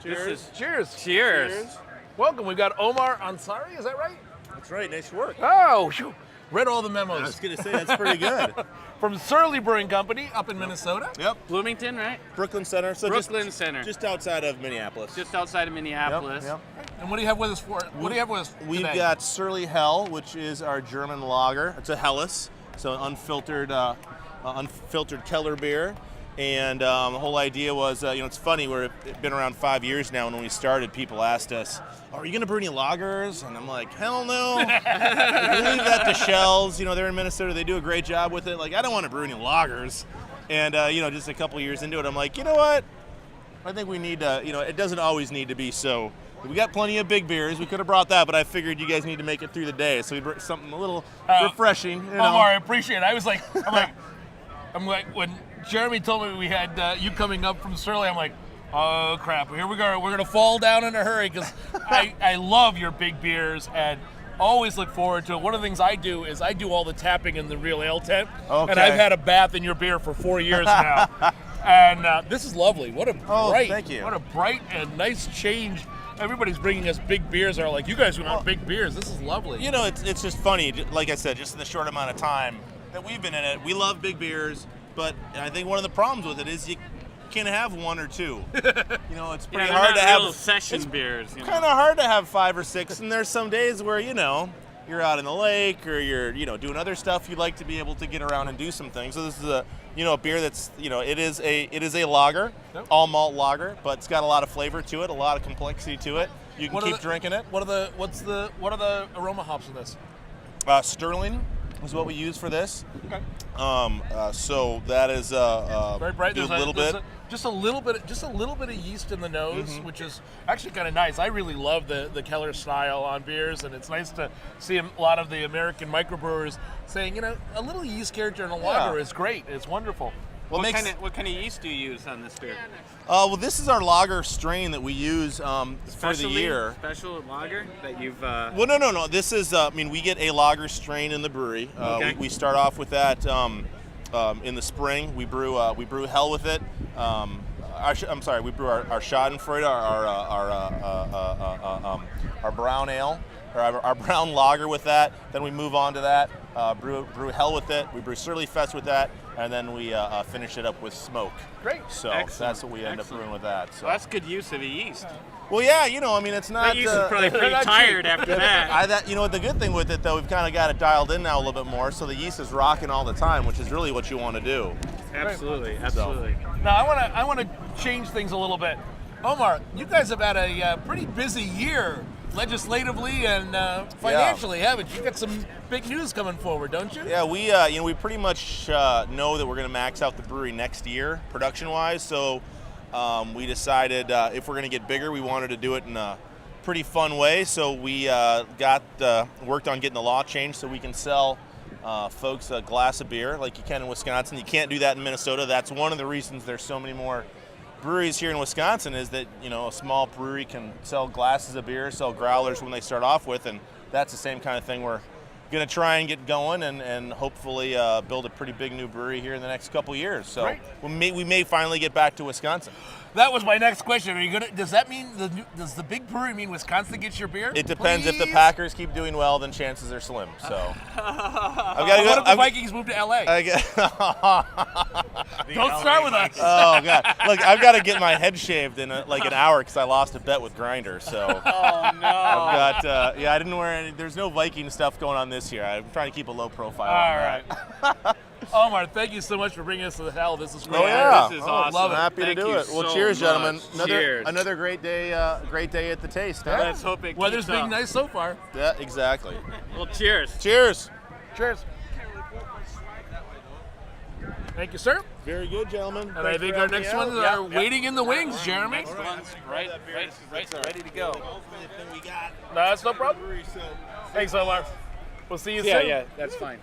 Cheers. Cheers. Cheers. Welcome. We've got Omar Onsari. Is that right? That's right. Nice work. Oh, phew. Read all the memos. I was going to say, that's pretty good. From Surly Brewing Company up in Minnesota. Yep. Bloomington, right? Brooklyn Center. So Brooklyn Center. Just outside of Minneapolis. Just outside of Minneapolis. Yep. And what do you have with us for? What do you have with us We've today? got Surly Hell, which is our German lager. It's a Helles, so unfiltered Keller beer. And the whole idea was, it's funny, we've been around 5 years now, and when we started, people asked us, are you going to brew any lagers? And I'm like, hell no. Leave that to Shells. They're in Minnesota. They do a great job with it. Like, I don't want to brew any lagers. And, just a couple years into it, I'm like, you know what? I think we need to, it doesn't always need to be so. We got plenty of big beers. We could have brought that, but I figured you guys need to make it through the day. So we brought something a little refreshing. Omar, I appreciate it. I was like, I'm like, when Jeremy told me we had you coming up from Surly, I'm like, oh crap, here we go. We're gonna fall down in a hurry because I love your big beers and always look forward to it. One of the things I do is I do all the tapping in the Real Ale tent, and I've had a bath in your beer for 4 years now. And this is lovely. What a bright, thank you. What a bright and nice change. Everybody's bringing us big beers. Are like, you guys want big beers. This is lovely. It's just funny. Like I said, just in the short amount of time that we've been in it, we love big beers. But I think one of the problems with it is you can have one or two. It's pretty hard to have session beers. Kind of hard to have 5 or 6. And there's some days where you're out in the lake or you're doing other stuff. You'd like to be able to get around and do some things. So this is a beer that's it is a lager, all malt lager, but it's got a lot of flavor to it, a lot of complexity to it. You can keep drinking it. What are the aroma hops in this? Sterling is what we use for this. Okay. So that is very bright. There's a little bit. Just a little bit of yeast in the nose, which is actually kind of nice. I really love the Keller style on beers, and it's nice to see a lot of the American microbrewers saying, a little yeast character in a lager is great. It's wonderful. What kind of yeast do you use on this beer? Well, this is our lager strain that we use for the year. Special lager that you've. Well, no. This is. We get a lager strain in the brewery. We start off with that in the spring. We brew hell with it. I'm sorry. We brew our Schadenfreude, our brown ale, or our brown lager with that. Then we move on to that. Brew hell with it. We brew Surly Fest with that. And then we finish it up with smoke. Great. So that's what we end up brewing with that. So well, that's good use of the yeast. Well, yeah, it's not. That yeast is probably pretty tired after that. The good thing with it though, we've kind of got it dialed in now a little bit more, so the yeast is rocking all the time, which is really what you want to do. Absolutely. Now I want to change things a little bit. Omar, you guys have had a pretty busy year legislatively and financially, haven't you? You got some big news coming forward, don't you? Yeah, we pretty much know that we're going to max out the brewery next year, production-wise. So we decided if we're going to get bigger, we wanted to do it in a pretty fun way. So we worked on getting the law changed so we can sell folks a glass of beer like you can in Wisconsin. You can't do that in Minnesota. That's one of the reasons there's so many more breweries here in Wisconsin, is that a small brewery can sell glasses of beer, sell growlers when they start off with, and that's the same kind of thing we're going to try and get going and hopefully build a pretty big new brewery here in the next couple years. So we may finally get back to Wisconsin. That was my next question. Are you gonna? Does that mean does the big brewery mean Wisconsin gets your beer? It depends. Please? If the Packers keep doing well, then chances are slim. So what if the Vikings move to LA? Don't start with us. Oh God! Look, I've got to get my head shaved in an hour because I lost a bet with Grindr. So oh no! I've got I didn't wear any. There's no Viking stuff going on this year. I'm trying to keep a low profile. All right. Omar, thank you so much for bringing us to the hell. This is great. Oh yeah, this is awesome. Love it. Happy Thank to do you it. Well, so cheers, gentlemen. much. Cheers. Another great day. Great day at the taste. Huh? Let's hope it Weather's keeps being up. nice so far. Yeah, exactly. Well, cheers. Cheers. Cheers. Thank you, sir. Very good, gentlemen. And I think our next ones are waiting in the wings, Jeremy. Next one's right, ready to go. No, that's no problem. Thanks, Omar. We'll see you soon. Yeah, that's fine.